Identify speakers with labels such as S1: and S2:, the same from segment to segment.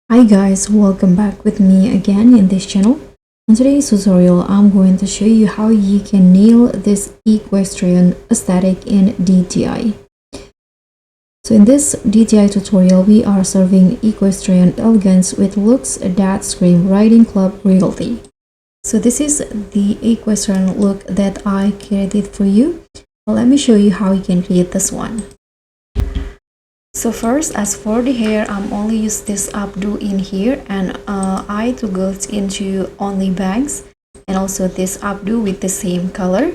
S1: Hi guys, welcome back with me again in this channel. In today's tutorial, I'm going to show you how you can nail this equestrian aesthetic in DTI. So in this DTI tutorial, we are serving equestrian elegance with looks that scream riding club royalty. So this is the equestrian look that I created for you. Let me show you how you can create this one. So first, as for the hair, I'm only use this updo in here, and I toggle it into only bangs, and also this updo with the same color.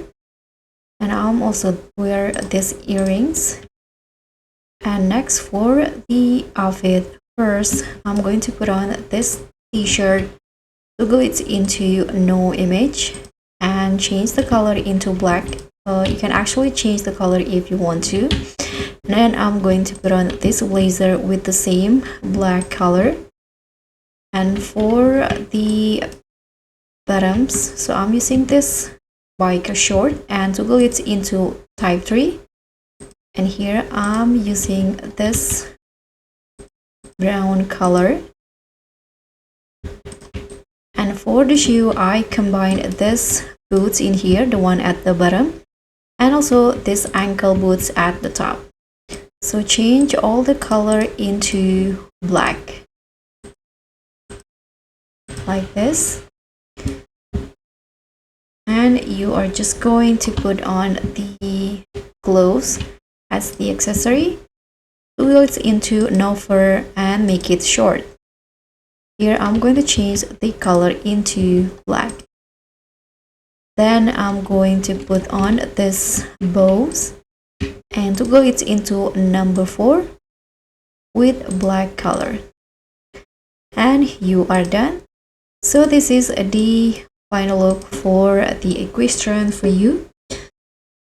S1: And I'm also wear these earrings. And next for the outfit, first I'm going to put on this t-shirt, toggle it into no image, and change the color into black. You can actually change the color if you want to. Then I'm going to put on this blazer with the same black color. And for the bottoms, so I'm using this biker short and toggle it into type 3. And here I'm using this brown color. And for the shoe, I combined this boots in here, the one at the bottom, and also this ankle boots at the top. So change all the color into black, like this. And you are just going to put on the gloves as the accessory. Toggle it into no fur and make it short. Here I'm going to change the color into black. Then I'm going to put on this bows and toggle it into number 4 with black color. And you are done. So this is the final look for the equestrian for you.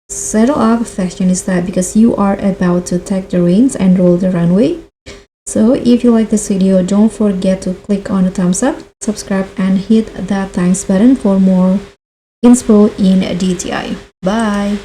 S1: Settle up fashionista because you are about to take the reins and roll the runway. So if you like this video, don't forget to click on the thumbs up, subscribe, and hit that thanks button for more inspo in DTI. Bye!